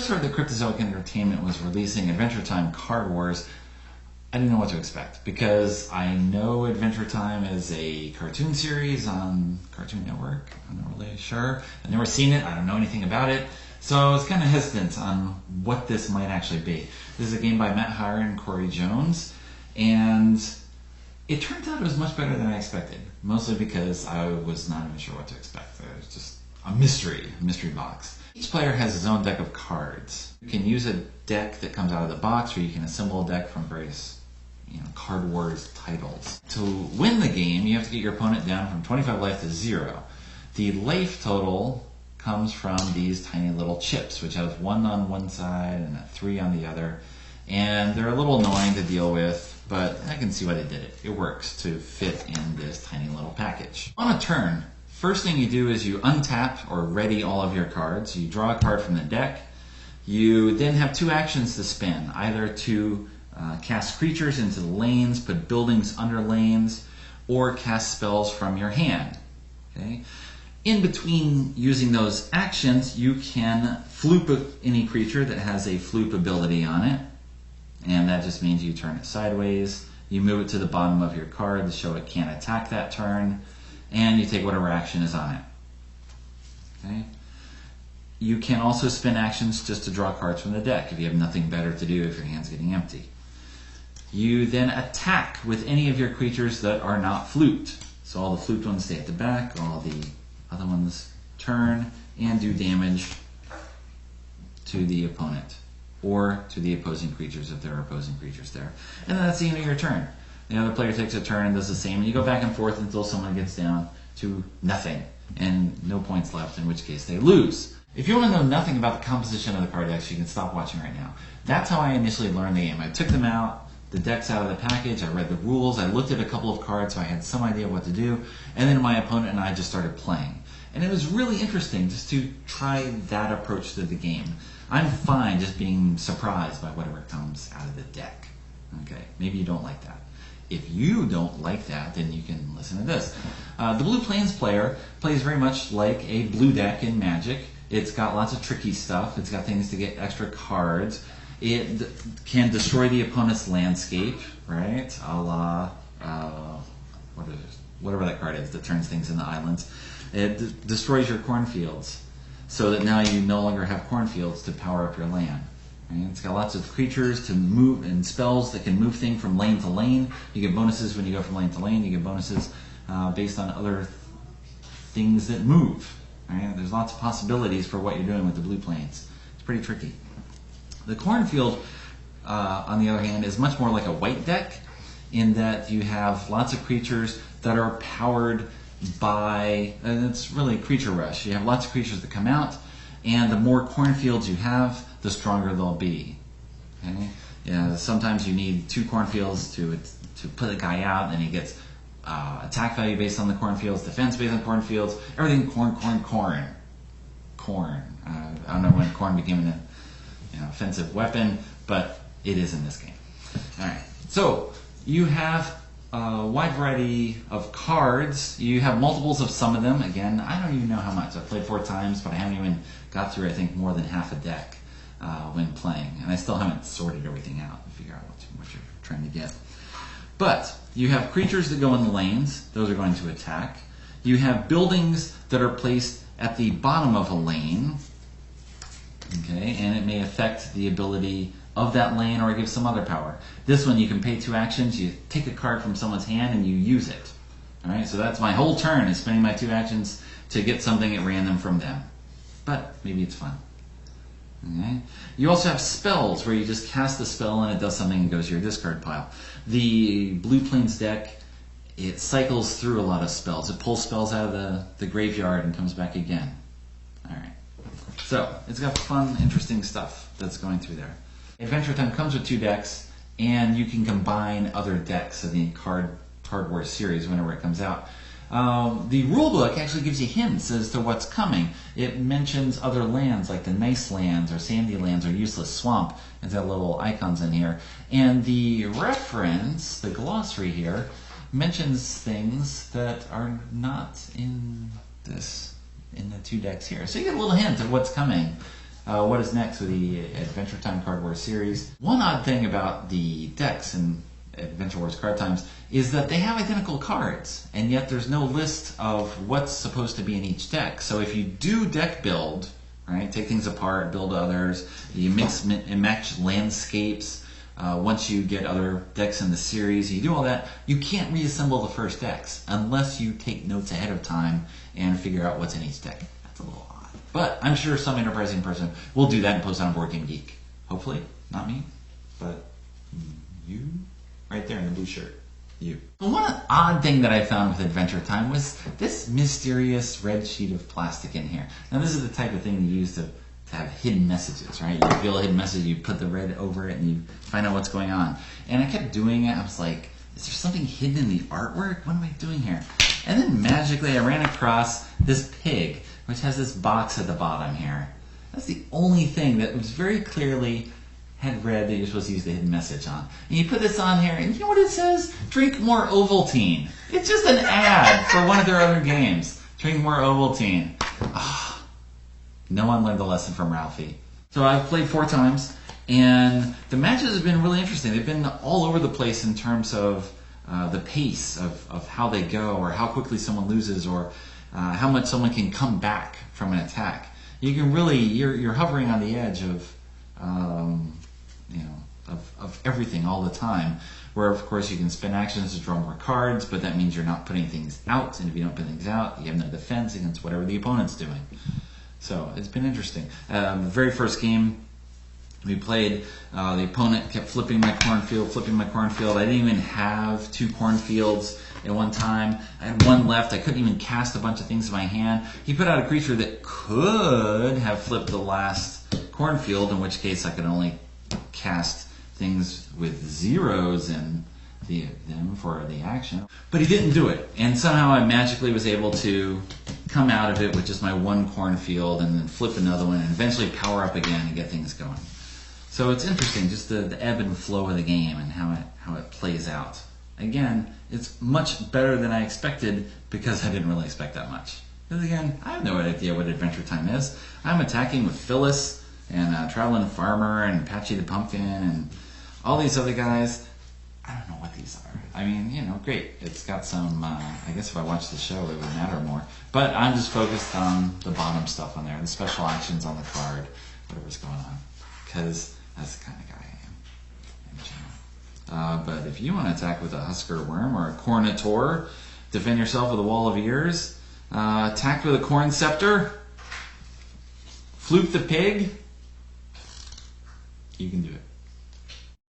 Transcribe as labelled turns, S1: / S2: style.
S1: first heard that Cryptozoic Entertainment was releasing Adventure Time Card Wars, I didn't know what to expect, because I know Adventure Time is a cartoon series on Cartoon Network. I'm not really sure. I've never seen it. I don't know anything about it. So I was kind of hesitant on what this might actually be. This is a game by Matt Hire and Corey Jones, and it turns out it was much better than I expected, mostly because I was not even sure what to expect. It was just a mystery box. Each player has his own deck of cards. You can use a deck that comes out of the box, or you can assemble a deck from various Card Wars titles. To win the game, you have to get your opponent down from 25 life to 0. The life total comes from these tiny little chips, which have 1 on one side and a 3 on the other. And they're a little annoying to deal with, but I can see why they did it. It works to fit in this tiny little package. On a turn, first thing you do is you untap or ready all of your cards. You draw a card from the deck. You then have 2 actions to spend, either to cast creatures into the lanes, put buildings under lanes, or cast spells from your hand. Okay? In between using those actions, you can floop any creature that has a floop ability on it, and that just means you turn it sideways, you move it to the bottom of your card to show it can't attack that turn, and you take whatever action is on it. Okay? You can also spend actions just to draw cards from the deck if you have nothing better to do if your hand's getting empty. You then attack with any of your creatures that are not flooped. So all the flooped ones stay at the back, all the other ones turn and do damage to the opponent or to the opposing creatures if there are opposing creatures there. And then that's the end of your turn. The other player takes a turn and does the same, and you go back and forth until someone gets down to nothing and no points left, in which case they lose. If you want to know nothing about the composition of the card decks, you can stop watching right now. That's how I initially learned the game. I took them out, the decks out of the package, I read the rules, I looked at a couple of cards so I had some idea what to do, and then my opponent and I just started playing. And it was really interesting just to try that approach to the game. I'm fine just being surprised by whatever comes out of the deck. Okay, maybe you don't like that. If you don't like that, then you can listen to this. The Blue Plains player plays very much like a blue deck in Magic. It's got lots of tricky stuff. It's got things to get extra cards. It can destroy the opponent's landscape, right? A la, whatever that card is that turns things into islands. It destroys your cornfields so that now you no longer have cornfields to power up your land. Right? It's got lots of creatures to move and spells that can move things from lane to lane. You get bonuses when you go from lane to lane. You get bonuses based on other things that move. Right? There's lots of possibilities for what you're doing with the Blue Plains. It's pretty tricky. The cornfield, on the other hand, is much more like a white deck in that you have lots of creatures that are powered by, and it's really creature rush. You have lots of creatures that come out, and the more cornfields you have, the stronger they'll be. Okay? Yeah, sometimes you need 2 cornfields to put a guy out, and he gets attack value based on the cornfields, defense based on cornfields, everything corn. I don't know when corn became an offensive weapon, but it is in this game. All right, so you have a wide variety of cards. You have multiples of some of them. Again, I don't even know how much. I've played 4 times, but I haven't even got through, I think, more than half a deck when playing. And I still haven't sorted everything out and figure out what you're trying to get. But you have creatures that go in the lanes. Those are going to attack. You have buildings that are placed at the bottom of a lane. Okay, and it may affect the ability of that lane or give some other power. This one you can pay 2 actions, you take a card from someone's hand and you use it. Alright, so that's my whole turn, is spending my 2 actions to get something at random from them. But maybe it's fun. Okay. You also have spells where you just cast a spell and it does something and goes to your discard pile. The Blue Plains deck, it cycles through a lot of spells. It pulls spells out of the graveyard and comes back again. Alright. So, it's got fun, interesting stuff that's going through there. Adventure Time comes with 2 decks, and you can combine other decks in the Card Wars series whenever it comes out. The rulebook actually gives you hints as to what's coming. It mentions other lands like the Nice Lands or Sandy Lands or Useless Swamp. It's got little icons in here. And the reference, the glossary here, mentions things that are not in the 2 decks here. So you get a little hint of what's coming what is next with the Adventure Time Card Wars series. One odd thing about the decks in Adventure Wars Card Times is that they have identical cards, and yet there's no list of what's supposed to be in each deck. So if you do deck build, right, take things apart, build others, you mix and match landscapes, once you get other decks in the series, you do all that, you can't reassemble the first decks unless you take notes ahead of time and figure out what's in each deck. That's a little odd. But I'm sure some enterprising person will do that and post it on Board Game Geek. Hopefully, not me, but you, right there in the blue shirt. You. One odd thing that I found with Adventure Time was this mysterious red sheet of plastic in here. Now this is the type of thing you use to have hidden messages, right? You feel a hidden message, you put the red over it, and you find out what's going on. And I kept doing it. I was like, is there something hidden in the artwork? What am I doing here? And then magically I ran across this pig, which has this box at the bottom here. That's the only thing that was very clearly had read that you're supposed to use the hidden message on. And you put this on here, and you know what it says? Drink more Ovaltine. It's just an ad for one of their other games. Drink more Ovaltine. No one learned the lesson from Ralphie. So I've played 4 times, and the matches have been really interesting. They've been all over the place in terms of the pace of how they go, or how quickly someone loses, or how much someone can come back from an attack. You can really, you're hovering on the edge of, of everything all the time. Where of course you can spend actions to draw more cards, but that means you're not putting things out, and if you don't put things out, you have no defense against whatever the opponent's doing. So it's been interesting. The very first game we played, the opponent kept flipping my cornfield. I didn't even have 2 cornfields at one time. I had 1 left. I couldn't even cast a bunch of things in my hand. He put out a creature that could have flipped the last cornfield, in which case I could only cast things with 0s in them for the action. But he didn't do it. And somehow I magically was able to come out of it with just my 1 cornfield, and then flip another one, and eventually power up again and get things going. So it's interesting, just the ebb and flow of the game and how it plays out. Again, it's much better than I expected, because I didn't really expect that much. Because again, I have no idea what Adventure Time is. I'm attacking with Phyllis, and Traveling Farmer, and Patchy the Pumpkin, and all these other guys. I don't know what these are. I mean, great. It's got some, I guess if I watched the show, it would matter more. But I'm just focused on the bottom stuff on there, the special actions on the card, whatever's going on. Because that's the kind of guy I am in general. But if you want to attack with a Husker Worm or a Cornator, defend yourself with a Wall of Ears, attack with a Corn Scepter, fluke the pig, you can do it.